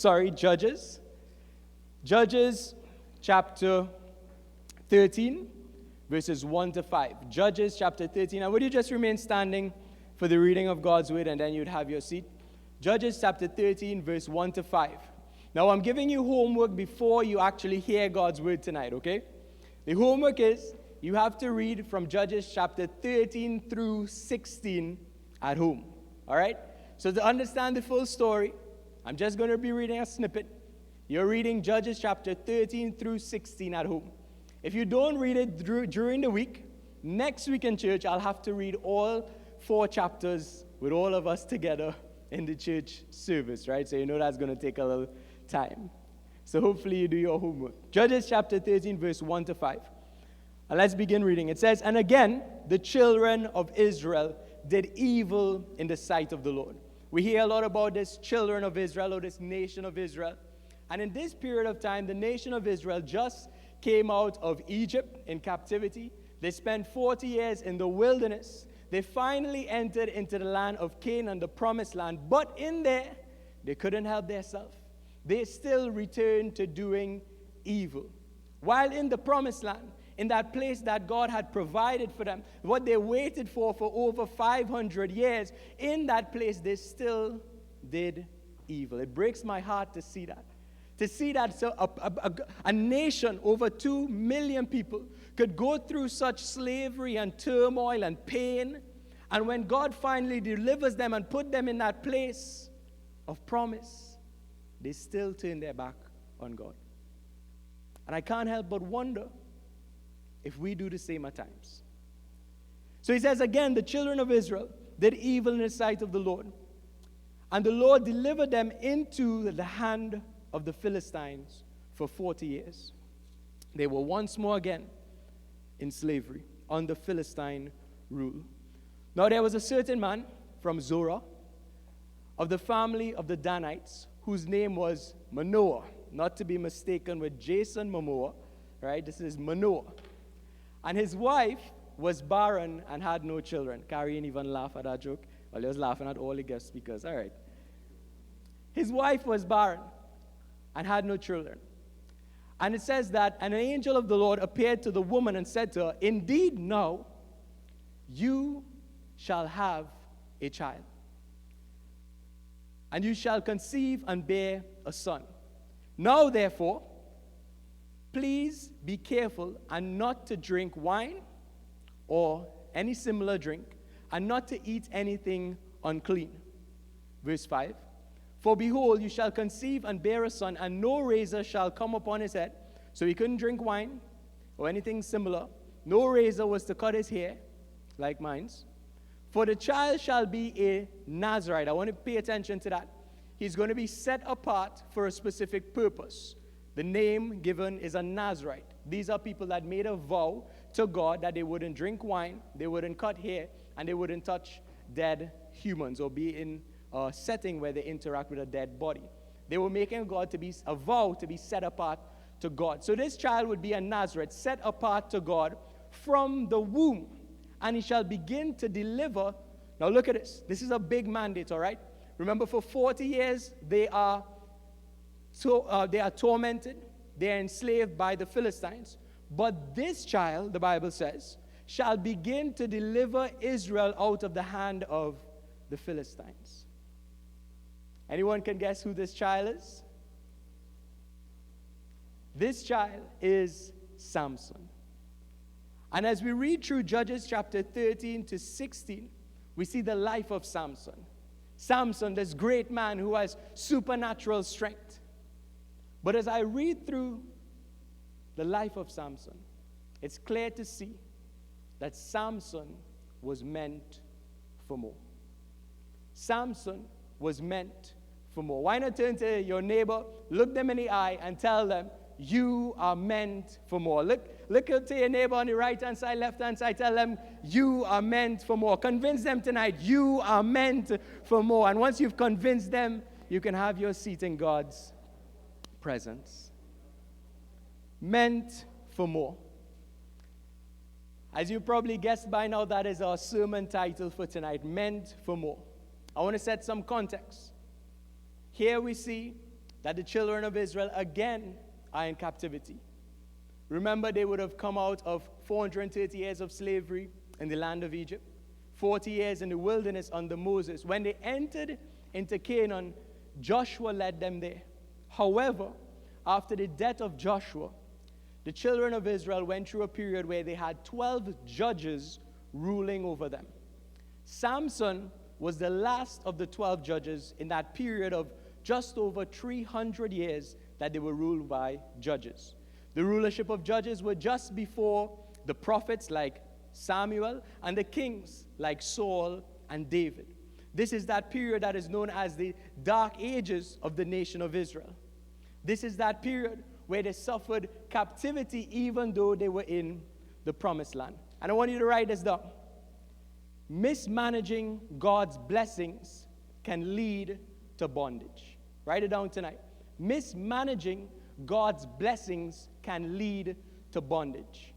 Judges. Judges chapter 13, verses 1 to 5. Judges chapter 13. And would you just remain standing for the reading of God's word, and then you'd have your seat. Judges chapter 13, verse 1 to 5. Now, I'm giving you homework before you actually hear God's word tonight, okay? The homework is you have to read from Judges chapter 13 through 16 at home, all right? So to understand the full story, I'm just going to be reading a snippet. You're reading Judges chapter 13 through 16 at home. If you don't read it during the week, next week in church, I'll have to read all 4 chapters with all of us together in the church service, right? So you know that's going to take a little time. So hopefully you do your homework. Judges chapter 13, verse 1 to 5. And let's begin reading. It says, "And again, the children of Israel did evil in the sight of the Lord." We hear a lot about this children of Israel, or this nation of Israel. And in this period of time, the nation of Israel just came out of Egypt in captivity. They spent 40 years in the wilderness. They finally entered into the land of Canaan, the promised land. But in there, they couldn't help themselves. They still returned to doing evil. While in the promised land, in that place that God had provided for them, what they waited for over 500 years, in that place they still did evil. It breaks my heart to see that. To see that a nation, over 2 million people, could go through such slavery and turmoil and pain, and when God finally delivers them and put them in that place of promise, they still turn their back on God. And I can't help but wonder if we do the same at times. So he says again, the children of Israel did evil in the sight of the Lord, and the Lord delivered them into the hand of the Philistines for 40 years. They were once more again in slavery under Philistine rule. Now there was a certain man from Zorah of the family of the Danites, whose name was Manoah, not to be mistaken with Jason Momoa, right? This is Manoah. And his wife was barren and had no children. Carrie didn't even laugh at that joke. Well, he was laughing at all the guest speakers. All right. His wife was barren and had no children. And it says that an angel of the Lord appeared to the woman and said to her, "Indeed, now you shall have a child, and you shall conceive and bear a son. Now, therefore, please be careful and not to drink wine or any similar drink, and not to eat anything unclean." Verse 5. "For behold, you shall conceive and bear a son, and no razor shall come upon his head." So he couldn't drink wine or anything similar. No razor was to cut his hair, like mine's. "For the child shall be a Nazarite." I want to pay attention to that. He's going to be set apart for a specific purpose. The name given is a Nazarite. These are people that made a vow to God that they wouldn't drink wine, they wouldn't cut hair, and they wouldn't touch dead humans or be in a setting where they interact with a dead body. They were making a vow to be set apart to God. So this child would be a Nazarite, set apart to God from the womb, and he shall begin to deliver. Now look at this. This is a big mandate, all right? Remember, for 40 years, they are tormented. They are enslaved by the Philistines. But this child, the Bible says, shall begin to deliver Israel out of the hand of the Philistines. Anyone can guess who this child is? This child is Samson. And as we read through Judges chapter 13 to 16, we see the life of Samson. Samson, this great man who has supernatural strength. But as I read through the life of Samson, it's clear to see that Samson was meant for more. Samson was meant for more. Why not turn to your neighbor, look them in the eye, and tell them, you are meant for more. Look to your neighbor on the right-hand side, left-hand side, tell them, you are meant for more. Convince them tonight, you are meant for more. And once you've convinced them, you can have your seat in God's presence. Meant for more. As you probably guessed by now, that is our sermon title for tonight, Meant for More. I want to set some context. Here we see that the children of Israel again are in captivity. Remember, they would have come out of 430 years of slavery in the land of Egypt, 40 years in the wilderness under Moses. When they entered into Canaan, Joshua led them there. However, after the death of Joshua, the children of Israel went through a period where they had 12 judges ruling over them. Samson was the last of the 12 judges in that period of just over 300 years that they were ruled by judges. The rulership of judges were just before the prophets like Samuel and the kings like Saul and David. This is that period that is known as the dark ages of the nation of Israel. This is that period where they suffered captivity even though they were in the promised land. And I want you to write this down. Mismanaging God's blessings can lead to bondage. Write it down tonight. Mismanaging God's blessings can lead to bondage.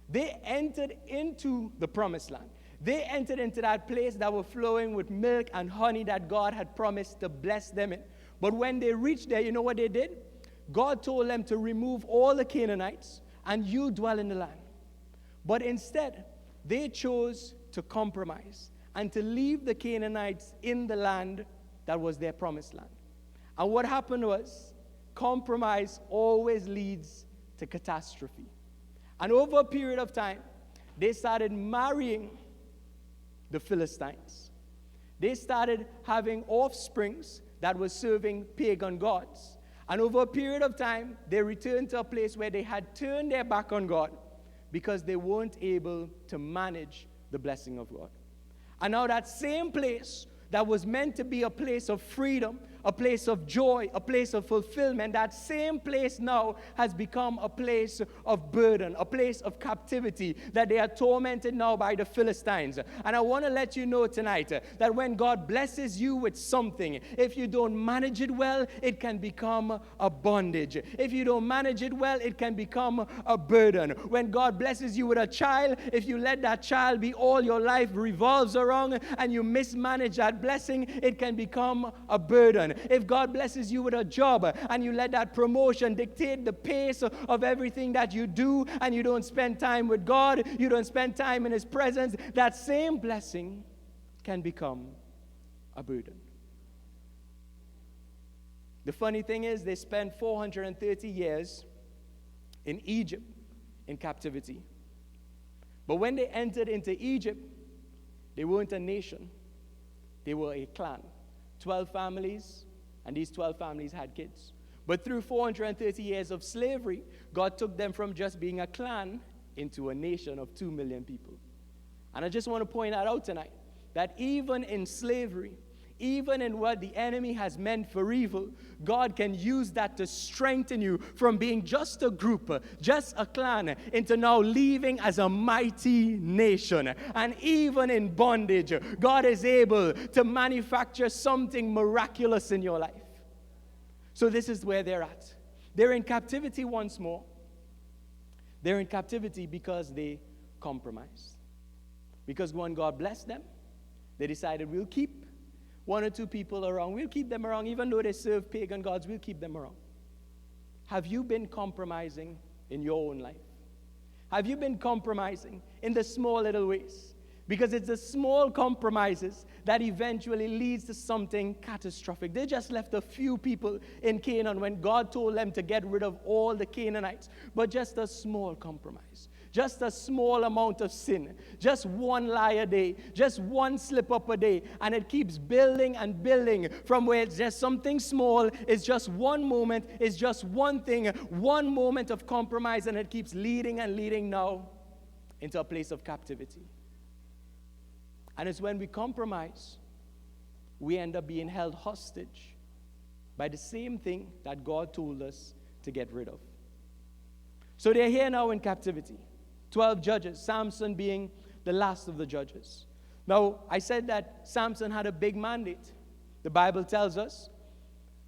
They entered into the promised land. They entered into that place that was flowing with milk and honey that God had promised to bless them in. But when they reached there, you know what they did? God told them to remove all the Canaanites and you dwell in the land. But instead, they chose to compromise and to leave the Canaanites in the land that was their promised land. And what happened was, compromise always leads to catastrophe. And over a period of time, they started marrying the Philistines. They started having offsprings that were serving pagan gods. And over a period of time, they returned to a place where they had turned their back on God because they weren't able to manage the blessing of God. And now that same place that was meant to be a place of freedom, a place of joy, a place of fulfillment, that same place now has become a place of burden, a place of captivity, that they are tormented now by the Philistines. And I want to let you know tonight that when God blesses you with something, if you don't manage it well, it can become a bondage. If you don't manage it well, it can become a burden. When God blesses you with a child, if you let that child be all your life revolves around and you mismanage that blessing, it can become a burden. If God blesses you with a job and you let that promotion dictate the pace of everything that you do and you don't spend time with God, you don't spend time in His presence, that same blessing can become a burden. The funny thing is, they spent 430 years in Egypt in captivity. But when they entered into Egypt, they weren't a nation. They were a clan. 12 families, and these 12 families had kids. But through 430 years of slavery, God took them from just being a clan into a nation of 2 million people. And I just want to point that out tonight, that even in slavery, even in what the enemy has meant for evil, God can use that to strengthen you from being just a group, just a clan, into now leaving as a mighty nation. And even in bondage, God is able to manufacture something miraculous in your life. So this is where they're at. They're in captivity once more. They're in captivity because they compromised. Because when God blessed them, they decided, we'll keep one or two people around. We'll keep them around. Even though they serve pagan gods, we'll keep them around. Have you been compromising in your own life? Have you been compromising in the small little ways? Because it's the small compromises that eventually leads to something catastrophic. They just left a few people in Canaan when God told them to get rid of all the Canaanites. But just a small compromise. Just a small amount of sin, just one lie a day, just one slip up a day, and it keeps building and building from where it's just something small, it's just one moment, it's just one thing, one moment of compromise, and it keeps leading and leading now into a place of captivity. And it's when we compromise, we end up being held hostage by the same thing that God told us to get rid of. So they're here now in captivity. 12 judges, Samson being the last of the judges. Now, I said that Samson had a big mandate. The Bible tells us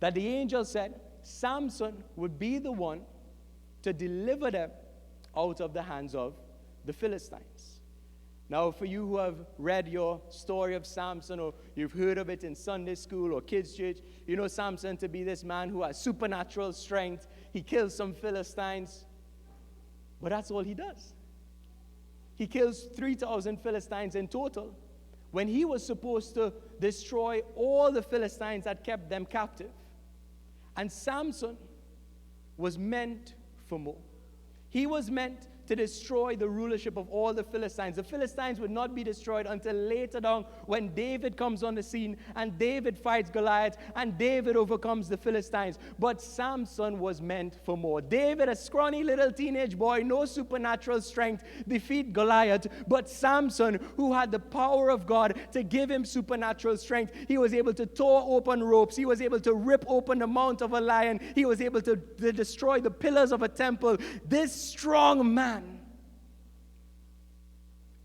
that the angel said Samson would be the one to deliver them out of the hands of the Philistines. Now, for you who have read your story of Samson, or you've heard of it in Sunday school or kids' church, you know Samson to be this man who has supernatural strength. He kills some Philistines, but that's all he does. He kills 3,000 Philistines in total, when he was supposed to destroy all the Philistines that kept them captive. And Samson was meant for more. He was meant to destroy the rulership of all the Philistines. The Philistines would not be destroyed until later on, when David comes on the scene and David fights Goliath and David overcomes the Philistines. But Samson was meant for more. David, a scrawny little teenage boy, no supernatural strength, defeat Goliath. But Samson, who had the power of God to give him supernatural strength, he was able to tore open ropes. He was able to rip open the mouth of a lion. He was able to destroy the pillars of a temple. This strong man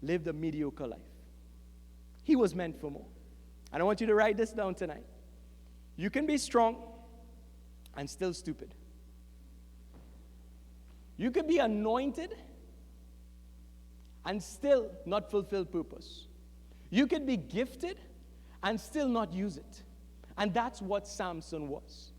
lived a mediocre life. He was meant for more. And I want you to write this down tonight. You can be strong and still stupid. You could be anointed and still not fulfill purpose. You could be gifted and still not use it. And that's what Samson was.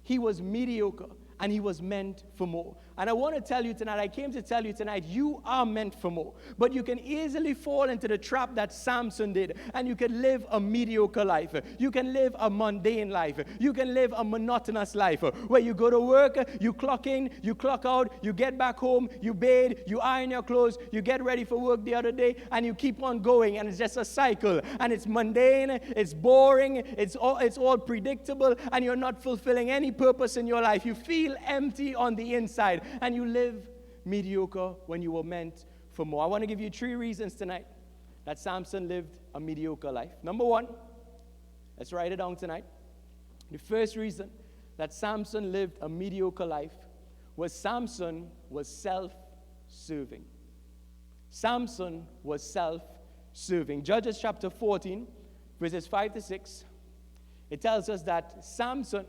He was mediocre and he was meant for more. And I want to tell you tonight, I came to tell you tonight, you are meant for more. But you can easily fall into the trap that Samson did, and you can live a mediocre life. You can live a mundane life. You can live a monotonous life, where you go to work, you clock in, you clock out, you get back home, you bathe, you iron your clothes, you get ready for work the other day, and you keep on going, and it's just a cycle. And it's mundane, it's boring, it's all predictable, and you're not fulfilling any purpose in your life. You feel empty on the inside, and you live mediocre when you were meant for more. I want to give you 3 reasons tonight that Samson lived a mediocre life. Number 1, let's write it down tonight. The first reason that Samson lived a mediocre life was Samson was self-serving. Samson was self-serving. Judges chapter 14, verses 5 to 6, it tells us that Samson,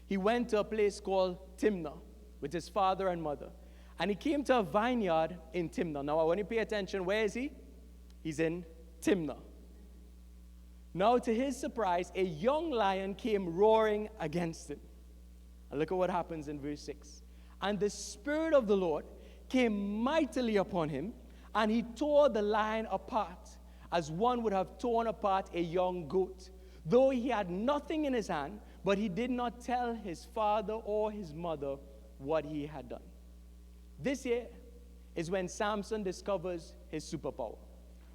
he went to a place called Timnah with his father and mother. And he came to a vineyard in Timnah. Now, I want you to pay attention. Where is he? He's in Timnah. Now, to his surprise, a young lion came roaring against him. And look at what happens in verse 6. And the Spirit of the Lord came mightily upon him, and he tore the lion apart, as one would have torn apart a young goat. Though he had nothing in his hand, but he did not tell his father or his mother what he had done. This here is when Samson discovers his superpower.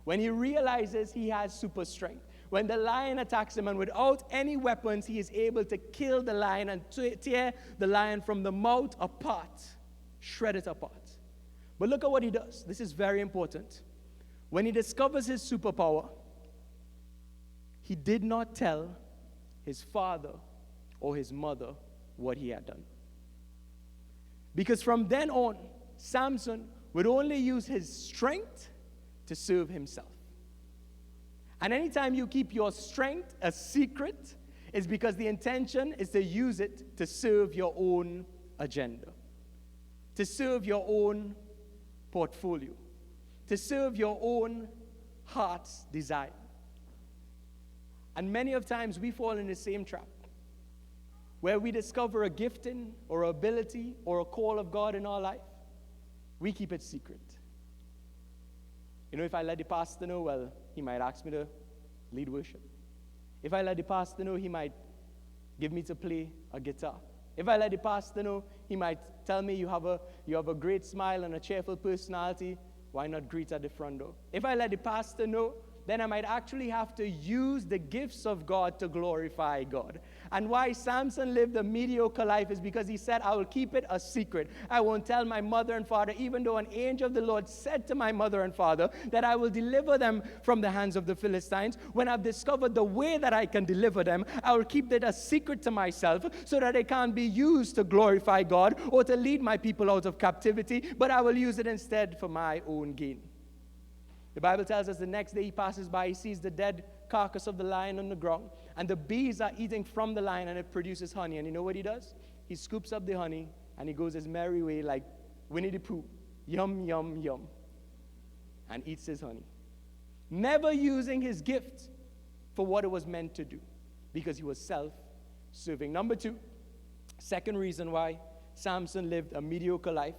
When he realizes he has super strength. When the lion attacks him, and without any weapons, he is able to kill the lion and tear the lion from the mouth apart, shred it apart. But look at what he does. This is very important. When he discovers his superpower, he did not tell his father or his mother what he had done. Because from then on, Samson would only use his strength to serve himself. And anytime you keep your strength a secret, it's because the intention is to use it to serve your own agenda, to serve your own portfolio, to serve your own heart's desire. And many of times we fall in the same trap, where we discover a gifting or ability or a call of God in our life. We keep it secret. You know, if I let the pastor know, well, he might ask me to lead worship. If I let the pastor know, he might give me to play a guitar. If I let the pastor know, he might tell me you have a great smile and a cheerful personality. Why not greet at the front door? If I let the pastor know, then I might actually have to use the gifts of God to glorify God. And why Samson lived a mediocre life is because he said, I will keep it a secret. I won't tell my mother and father, even though an angel of the Lord said to my mother and father that I will deliver them from the hands of the Philistines. When I've discovered the way that I can deliver them, I will keep it a secret to myself so that it can't be used to glorify God or to lead my people out of captivity, but I will use it instead for my own gain. The Bible tells us the next day he passes by, he sees the dead carcass of the lion on the ground, and the bees are eating from the lion, and it produces honey. And you know what he does? He scoops up the honey, and he goes his merry way like Winnie the Pooh. Yum, yum, yum. and eats his honey. Never using his gift for what it was meant to do, because he was self-serving. Number two, second reason why Samson lived a mediocre life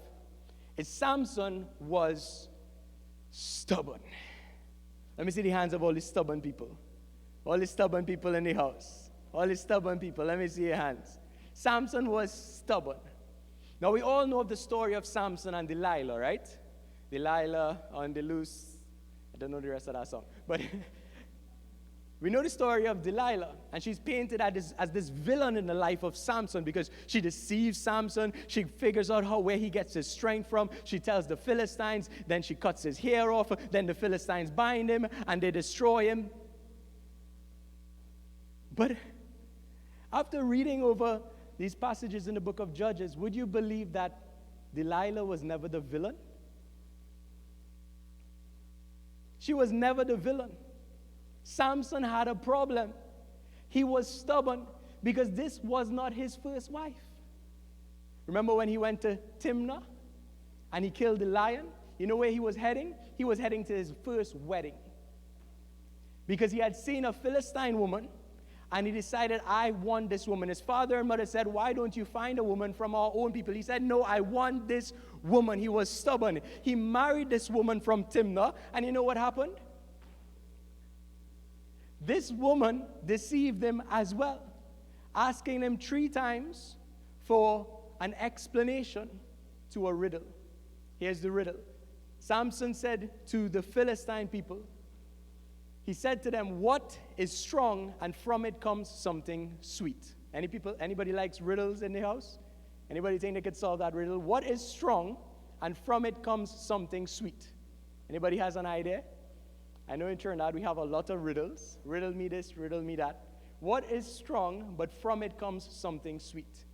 is Samson was stubborn. Let me see the hands of all the stubborn people. All the stubborn people in the house. All the stubborn people, let me see your hands. Samson was stubborn. Now we all know of the story of Samson and Delilah, right? Delilah on the loose. I don't know the rest of that song. But we know the story of Delilah, and she's painted as this villain in the life of Samson because she deceives Samson. She figures out where he gets his strength from. She tells the Philistines, then she cuts his hair off. Then the Philistines bind him, and they destroy him. But after reading over these passages in the book of Judges, would you believe that Delilah was never the villain? She was never the villain. Samson had a problem. He was stubborn because this was not his first wife. Remember when he went to Timnah and he killed the lion? You know where he was heading? He was heading to his first wedding because he had seen a Philistine woman and he decided, I want this woman. His father and mother said, why don't you find a woman from our own people? He said, no, I want this woman. He was stubborn. He married this woman from Timnah, and you know what happened? This woman deceived him as well, asking him 3 times for an explanation to a riddle. Here's the riddle. Samson said to the Philistine people, he said to them, what is strong and from it comes something sweet? Anybody likes riddles in the house? Anybody think they could solve that riddle? What is strong and from it comes something sweet? Anybody has an idea? I know in Trinidad we have a lot of riddles. Riddle me this, riddle me that. What is strong, but from it comes something sweet?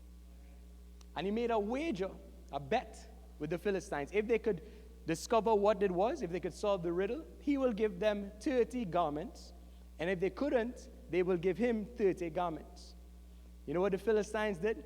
And he made a wager, a bet with the Philistines. If they could discover what it was, if they could solve the riddle, he will give them 30 garments. And if they couldn't, they will give him 30 garments. You know what the Philistines did?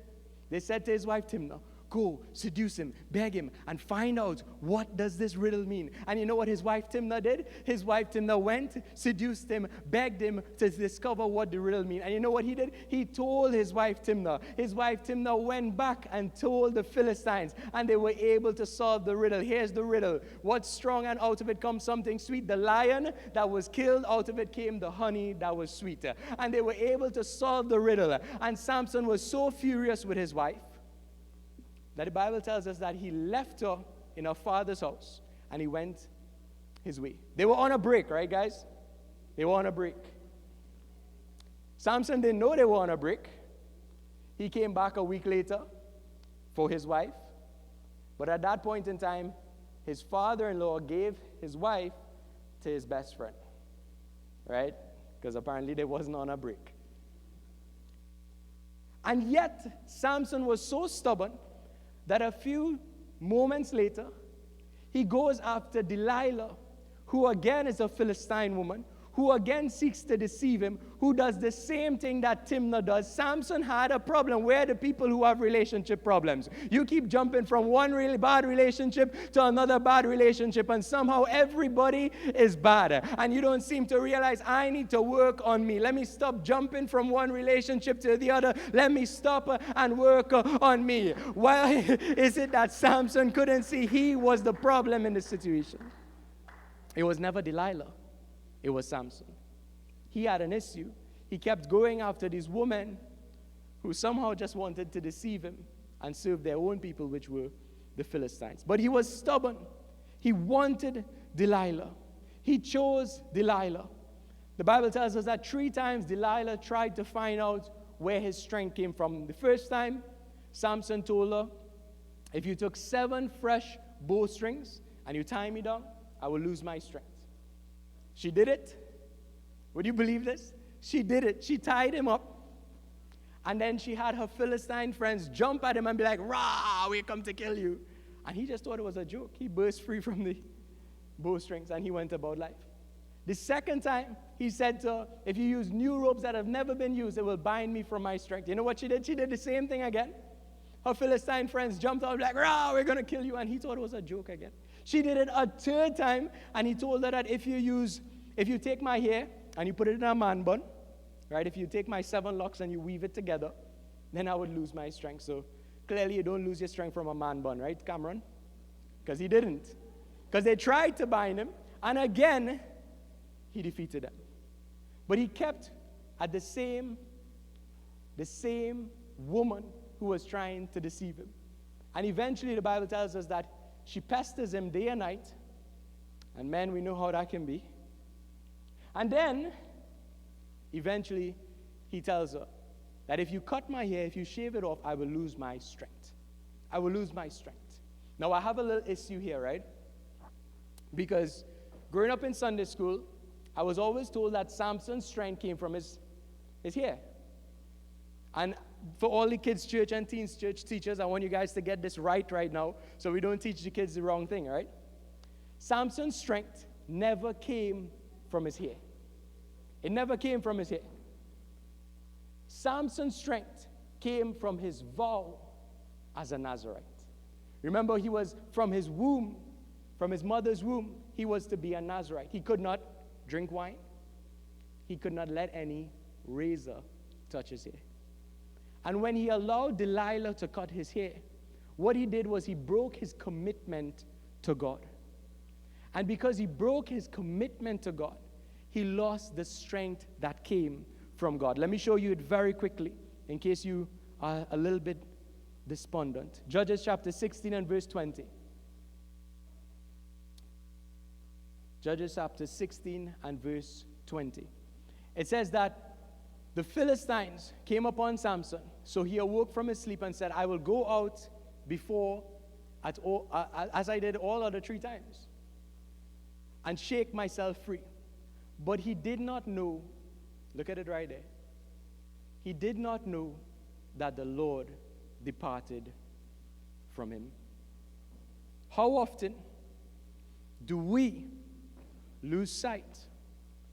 They said to his wife Timnah, go, seduce him, beg him, and find out what does this riddle mean. And you know what his wife Timnah did? His wife Timnah went, seduced him, begged him to discover what the riddle mean. And you know what he did? He told his wife Timnah. His wife Timnah went back and told the Philistines, and they were able to solve the riddle. Here's the riddle. What's strong and out of it comes something sweet? The lion that was killed, out of it came the honey that was sweet. And they were able to solve the riddle. And Samson was so furious with his wife that the Bible tells us that he left her in her father's house and he went his way. They were on a break, right, guys? They were on a break. Samson didn't know they were on a break. He came back a week later for his wife. But at that point in time, his father-in-law gave his wife to his best friend, right? Because apparently they wasn't on a break. And yet, Samson was so stubborn that a few moments later, he goes after Delilah, who again is a Philistine woman, who again seeks to deceive him, who does the same thing that Timnah does. Samson had a problem. Where are the people who have relationship problems? You keep jumping from one really bad relationship to another bad relationship, and somehow everybody is bad. And you don't seem to realize, I need to work on me. Let me stop jumping from one relationship to the other. Let me stop and work on me. Why is it that Samson couldn't see he was the problem in the situation? It was never Delilah. It was Samson. He had an issue. He kept going after these women who somehow just wanted to deceive him and serve their own people, which were the Philistines. But he was stubborn. He wanted Delilah. He chose Delilah. The Bible tells us that 3 times Delilah tried to find out where his strength came from. The first time, Samson told her, if you took 7 fresh bowstrings and you tie me down, I will lose my strength. She did it. Would you believe this? She did it. She tied him up. And then she had her Philistine friends jump at him and be like, rah, we come to kill you. And he just thought it was a joke. He burst free from the bowstrings and he went about life. The second time, he said to her, if you use new ropes that have never been used, it will bind me from my strength. You know what she did? She did the same thing again. Her Philistine friends jumped out like, rah, we're going to kill you. And he thought it was a joke again. She did it a third time, and he told her that if you take my hair and you put it in a man bun, right, if you take my 7 locks and you weave it together, then I would lose my strength. So clearly you don't lose your strength from a man bun, right, Cameron? Because he didn't. Because they tried to bind him, and again, he defeated them. But he kept at the same woman who was trying to deceive him. And eventually the Bible tells us that she pesters him day and night. And men, we know how that can be. And then, eventually, he tells her that if you cut my hair, if you shave it off, I will lose my strength. I will lose my strength. Now, I have a little issue here, right? Because growing up in Sunday school, I was always told that Samson's strength came from his hair. And for all the kids' church and teens' church teachers, I want you guys to get this right now so we don't teach the kids the wrong thing, all right? Samson's strength never came from his hair. It never came from his hair. Samson's strength came from his vow as a Nazarite. Remember, he was from his womb, from his mother's womb, he was to be a Nazarite. He could not drink wine. He could not let any razor touch his hair. And when he allowed Delilah to cut his hair, what he did was he broke his commitment to God. And because he broke his commitment to God, he lost the strength that came from God. Let me show you it very quickly in case you are a little bit despondent. Judges chapter 16 and verse 20. Judges chapter 16 and verse 20. It says that the Philistines came upon Samson, so he awoke from his sleep and said, I will go out before, as I did all other 3 times, and shake myself free. But he did not know, look at it right there, he did not know that the Lord departed from him. How often do we lose sight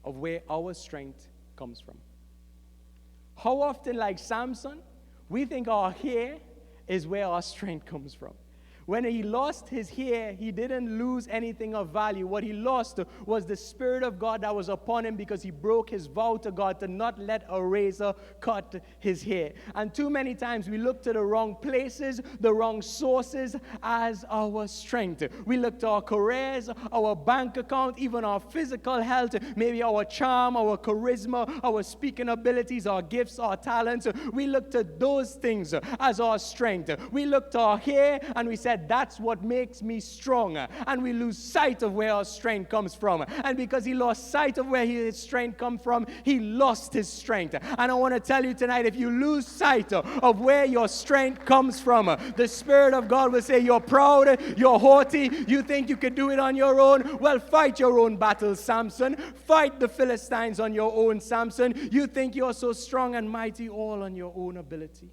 of where our strength comes from? How often, like Samson, we think our hair is where our strength comes from. When he lost his hair, he didn't lose anything of value. What he lost was the Spirit of God that was upon him because he broke his vow to God to not let a razor cut his hair. And too many times we look to the wrong places, the wrong sources as our strength. We look to our careers, our bank account, even our physical health, maybe our charm, our charisma, our speaking abilities, our gifts, our talents. We look to those things as our strength. We look to our hair and we say, that's what makes me strong. And we lose sight of where our strength comes from. And because he lost sight of where his strength comes from, he lost his strength. And I want to tell you tonight, if you lose sight of where your strength comes from, the Spirit of God will say, you're proud, you're haughty, you think you can do it on your own. Well, fight your own battles, Samson. Fight the Philistines on your own, Samson. You think you're so strong and mighty all on your own ability.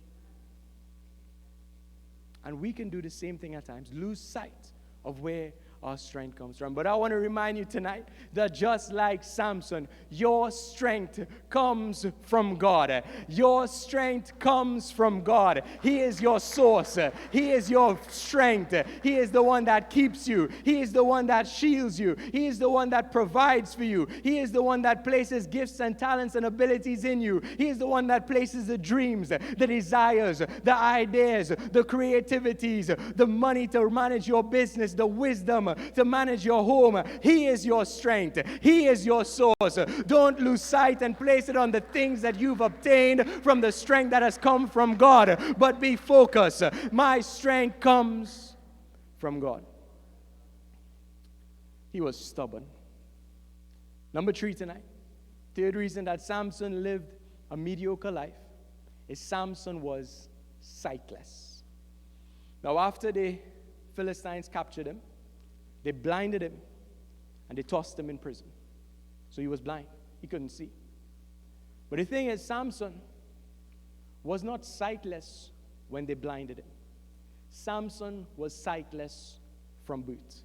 And we can do the same thing at times, lose sight of where our strength comes from. But I want to remind you tonight that just like Samson, your strength comes from God. Your strength comes from God. He is your source. He is your strength. He is the one that keeps you. He is the one that shields you. He is the one that provides for you. He is the one that places gifts and talents and abilities in you. He is the one that places the dreams, the desires, the ideas, the creativities, the money to manage your business, the wisdom to manage your home. He is your strength. He is your source. Don't lose sight and place it on the things that you've obtained from the strength that has come from God, but be focused. My strength comes from God. He was stubborn. Number 3 tonight. Third reason that Samson lived a mediocre life is Samson was sightless. Now, after the Philistines captured him, they blinded him, and they tossed him in prison. So he was blind. He couldn't see. But the thing is, Samson was not sightless when they blinded him. Samson was sightless from birth.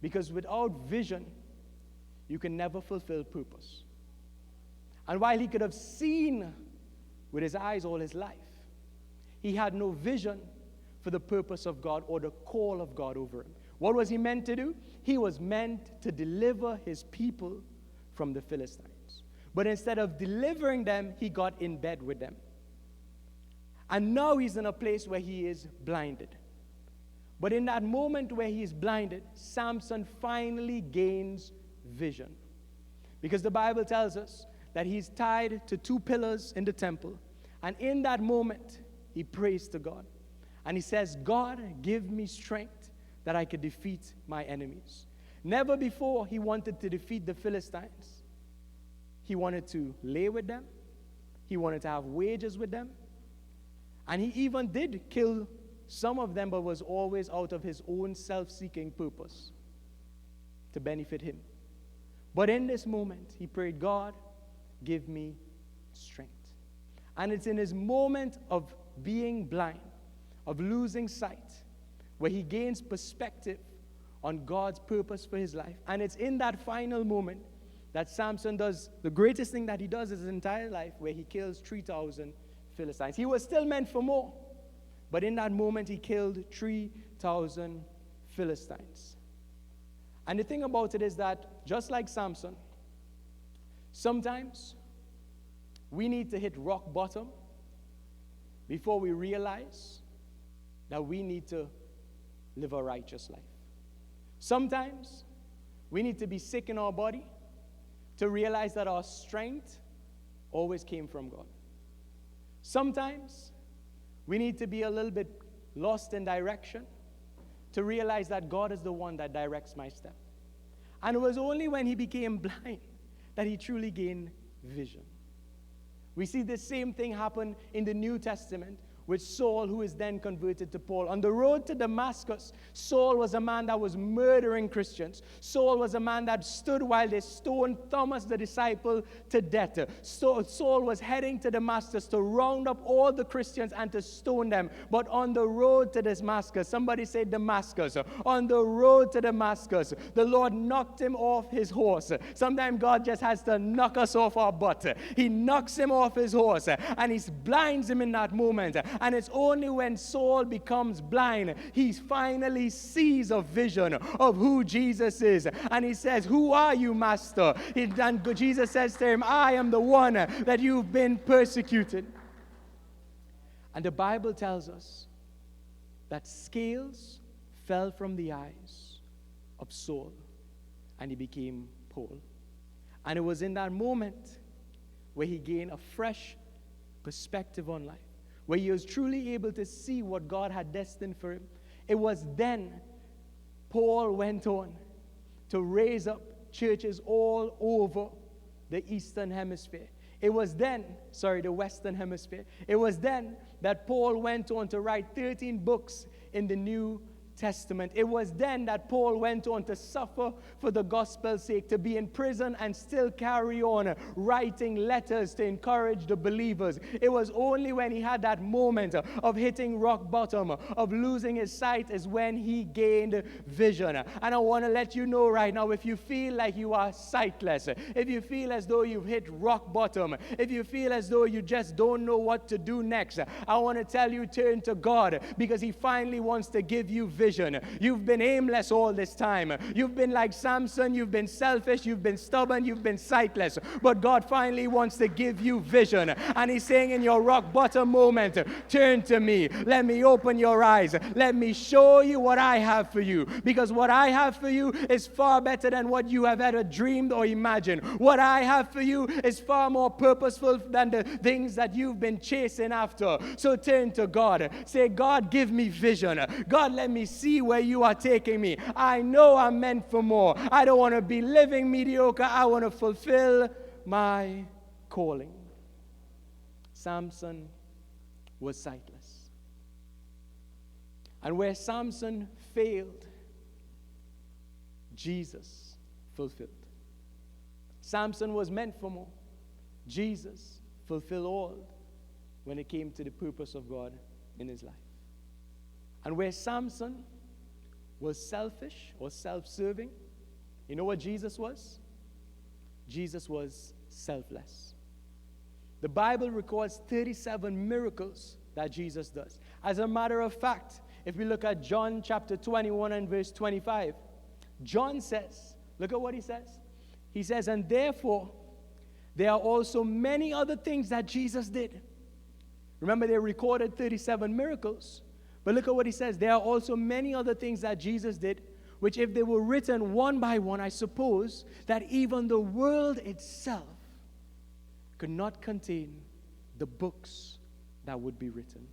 Because without vision, you can never fulfill purpose. And while he could have seen with his eyes all his life, He had no vision for the purpose of God or the call of God over him. What was he meant to do? He was meant to deliver his people from the Philistines. But instead of delivering them, he got in bed with them. And now he's in a place where he is blinded. But in that moment where he is blinded, Samson finally gains vision. Because the Bible tells us that he's tied to two pillars in the temple. And in that moment, he prays to God. And he says, God, give me strength that I could defeat my enemies. Never before he wanted to defeat the Philistines. He wanted to lay with them. He wanted to have wages with them. And he even did kill some of them, but was always out of his own self-seeking purpose to benefit him. But in this moment, he prayed, God, give me strength. And it's in his moment of being blind, of losing sight, where he gains perspective on God's purpose for his life. And it's in that final moment that Samson does the greatest thing that he does in his entire life, where he kills 3,000 Philistines. He was still meant for more, but in that moment he killed 3,000 Philistines. And the thing about it is that, just like Samson, sometimes we need to hit rock bottom before we realize that we need to live a righteous life. Sometimes we need to be sick in our body to realize that our strength always came from God. Sometimes we need to be a little bit lost in direction to realize that God is the one that directs my step. And it was only when he became blind that he truly gained vision. We see the same thing happen in the New Testament with Saul, who is then converted to Paul. On the road to Damascus, Saul was a man that was murdering Christians. Saul was a man that stood while they stoned Thomas the disciple to death. Saul was heading to Damascus to round up all the Christians and to stone them. But on the road to Damascus, somebody say Damascus, on the road to Damascus, the Lord knocked him off his horse. Sometimes God just has to knock us off our butt. He knocks him off his horse and he blinds him in that moment. And it's only when Saul becomes blind, he finally sees a vision of who Jesus is. And he says, "Who are you, Master?" And Jesus says to him, "I am the one that you've been persecuted." And the Bible tells us that scales fell from the eyes of Saul, and he became Paul. And it was in that moment where he gained a fresh perspective on life, where he was truly able to see what God had destined for him. It was then Paul went on to raise up churches all over the Eastern Hemisphere. It was then, the Western Hemisphere. It was then that Paul went on to write 13 books in the New Testament. It was then that Paul went on to suffer for the gospel's sake, to be in prison and still carry on writing letters to encourage the believers. It was only when he had that moment of hitting rock bottom, of losing his sight, is when he gained vision. And I want to let you know right now, if you feel like you are sightless, if you feel as though you've hit rock bottom, if you feel as though you just don't know what to do next, I want to tell you, turn to God, because he finally wants to give you vision. You've been aimless all this time. You've been like Samson. You've been selfish. You've been stubborn. You've been sightless. But God finally wants to give you vision. And he's saying, in your rock bottom moment, turn to me. Let me open your eyes. Let me show you what I have for you. Because what I have for you is far better than what you have ever dreamed or imagined. What I have for you is far more purposeful than the things that you've been chasing after. So turn to God. Say, God, give me vision. God, let me see where you are taking me. I know I'm meant for more. I don't want to be living mediocre. I want to fulfill my calling. Samson was sightless. And where Samson failed, Jesus fulfilled. Samson was meant for more. Jesus fulfilled all when it came to the purpose of God in his life. And where Samson was selfish or self-serving, you know what Jesus was? Jesus was selfless. The Bible records 37 miracles that Jesus does. As a matter of fact, if we look at John chapter 21 and verse 25, John says, look at what he says. He says, and therefore, there are also many other things that Jesus did. Remember, they recorded 37 miracles. But look at what he says. There are also many other things that Jesus did, which if they were written one by one, I suppose that even the world itself could not contain the books that would be written.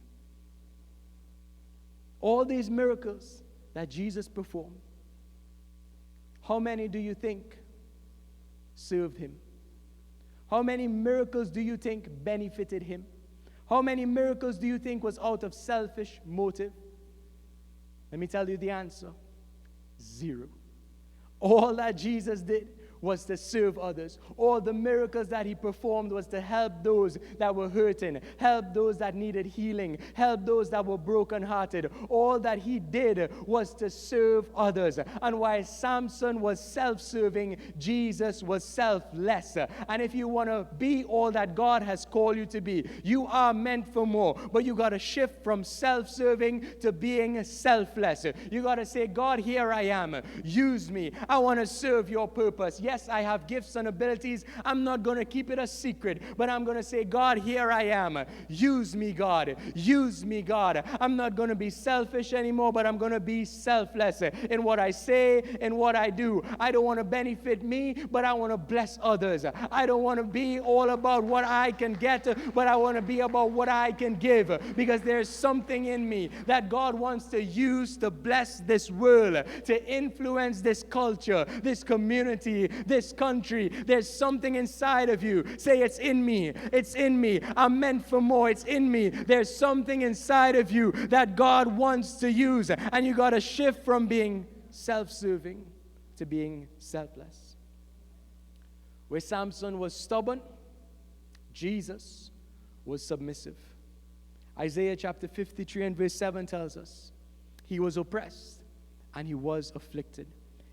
All these miracles that Jesus performed, how many do you think served him? How many miracles do you think benefited him? How many miracles do you think was out of selfish motive? Let me tell you the answer. 0. All that Jesus did was to serve others. All the miracles that he performed was to help those that were hurting, help those that needed healing, help those that were brokenhearted. All that he did was to serve others. And while Samson was self-serving, Jesus was selfless. And if you want to be all that God has called you to be, you are meant for more. But you got to shift from self-serving to being selfless. You got to say, God, here I am. Use me. I want to serve your purpose. Yes, I have gifts and abilities. I'm not going to keep it a secret, but I'm going to say, God, here I am. Use me, God. Use me, God. I'm not going to be selfish anymore, but I'm going to be selfless in what I say and what I do. I don't want to benefit me, but I want to bless others. I don't want to be all about what I can get, but I want to be about what I can give, because there's something in me that God wants to use to bless this world, to influence this culture, this community, this country. There's something inside of you. Say, it's in me. It's in me. I'm meant for more. It's in me. There's something inside of you that God wants to use. And you got to shift from being self-serving to being selfless. Where Samson was stubborn, Jesus was submissive. Isaiah chapter 53 and verse 7 tells us, he was oppressed and he was afflicted.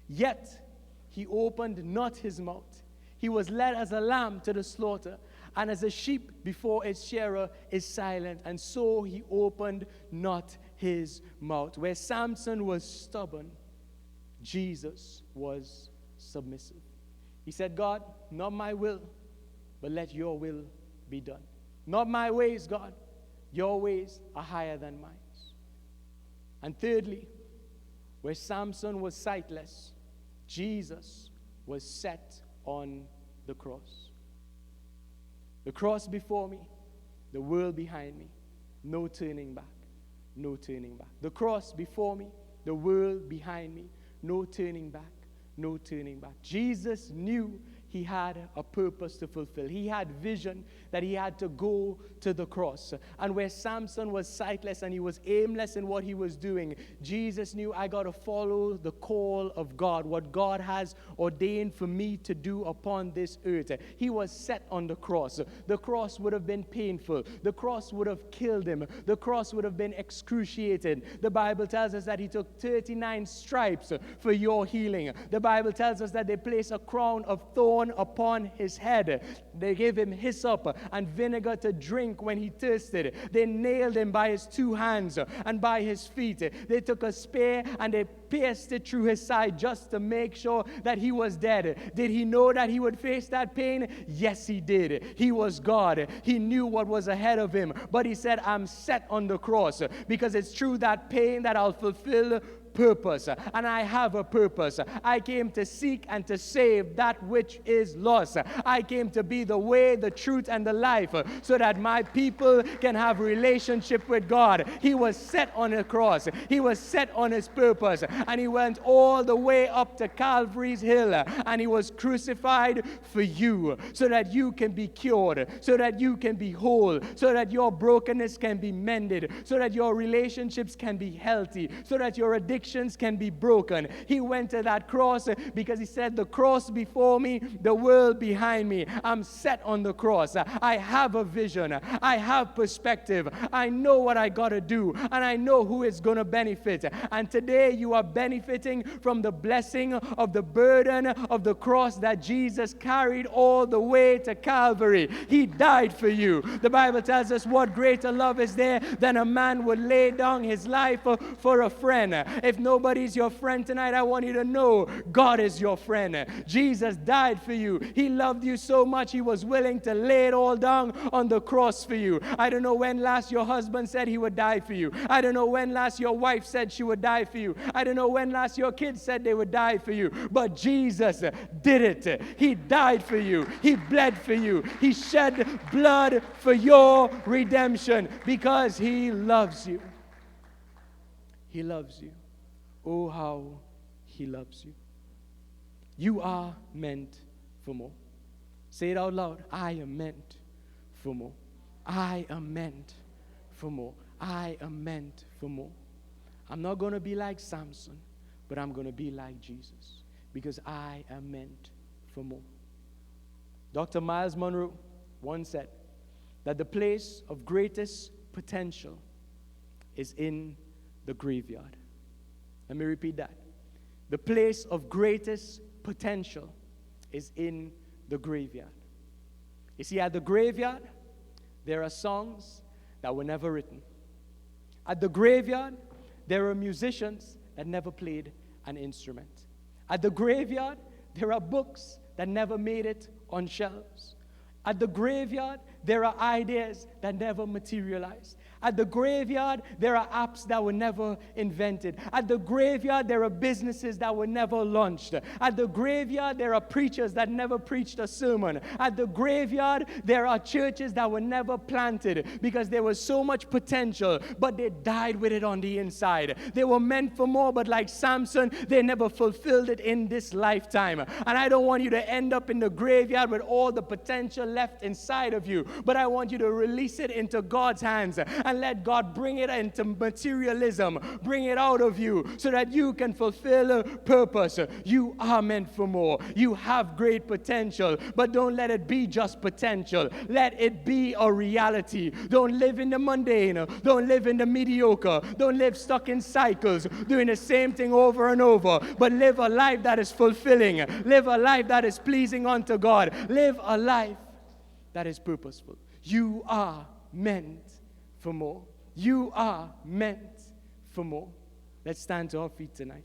Yet he opened not his mouth. He was led as a lamb to the slaughter, and as a sheep before its shearer is silent, and so he opened not his mouth. Where Samson was stubborn, Jesus was submissive. He said, God, not my will, but let your will be done. Not my ways, God. Your ways are higher than mine. And thirdly, where Samson was sightless, Jesus was set on the cross. The cross before me, the world behind me. No turning back. No turning back. The cross before me, the world behind me. No turning back. No turning back. Jesus knew he had a purpose to fulfill. He had vision that he had to go to the cross. And where Samson was sightless and he was aimless in what he was doing, Jesus knew, I got to follow the call of God, what God has ordained for me to do upon this earth. He was set on the cross. The cross would have been painful. The cross would have killed him. The cross would have been excruciating. The Bible tells us that he took 39 stripes for your healing. The Bible tells us that they placed a crown of thorn upon his head. They gave him hyssop and vinegar to drink when he thirsted. They nailed him by his 2 hands and by his feet. They took a spear and they pierced it through his side just to make sure that he was dead. Did he know that he would face that pain? Yes, he did. He was God. He knew what was ahead of him. But he said, I'm set on the cross because it's through that pain that I'll fulfill purpose, and I have a purpose. I came to seek and to save that which is lost. I came to be the way, the truth, and the life, so that my people can have relationship with God. He was set on a cross. He was set on his purpose, and he went all the way up to Calvary's hill, and he was crucified for you, so that you can be cured, so that you can be whole, so that your brokenness can be mended, so that your relationships can be healthy, so that your addiction addictions can be broken. He went to that cross because he said, the cross before me, the world behind me. I'm set on the cross. I have a vision. I have perspective. I know what I got to do, and I know who is going to benefit. And today you are benefiting from the blessing of the burden of the cross that Jesus carried all the way to Calvary. He died for you. The Bible tells us, what greater love is there than a man would lay down his life for a friend. If nobody's your friend tonight, I want you to know God is your friend. Jesus died for you. He loved you so much, he was willing to lay it all down on the cross for you. I don't know when last your husband said he would die for you. I don't know when last your wife said she would die for you. I don't know when last your kids said they would die for you. But Jesus did it. He died for you. He bled for you. He shed blood for your redemption because he loves you. He loves you. Oh, how he loves you. You are meant for more. Say it out loud. I am meant for more. I am meant for more. I am meant for more. I'm not going to be like Samson, but I'm going to be like Jesus because I am meant for more. Dr. Miles Monroe once said that the place of greatest potential is in the graveyard. Let me repeat that. The place of greatest potential is in the graveyard. You see, at the graveyard, there are songs that were never written. At the graveyard, there are musicians that never played an instrument. At the graveyard, there are books that never made it on shelves. At the graveyard, there are ideas that never materialized. At the graveyard, there are apps that were never invented. At the graveyard, there are businesses that were never launched. At the graveyard, there are preachers that never preached a sermon. At the graveyard, there are churches that were never planted because there was so much potential, but they died with it on the inside. They were meant for more, but like Samson, they never fulfilled it in this lifetime. And I don't want you to end up in the graveyard with all the potential left inside of you, but I want you to release it into God's hands and let God bring it into materialism, bring it out of you so that you can fulfill a purpose. You are meant for more. You have great potential, but don't let it be just potential. Let it be a reality. Don't live in the mundane. Don't live in the mediocre. Don't live stuck in cycles, doing the same thing over and over, but live a life that is fulfilling. Live a life that is pleasing unto God. Live a life that is purposeful. You are meant for more. You are meant for more. Let's stand to our feet tonight.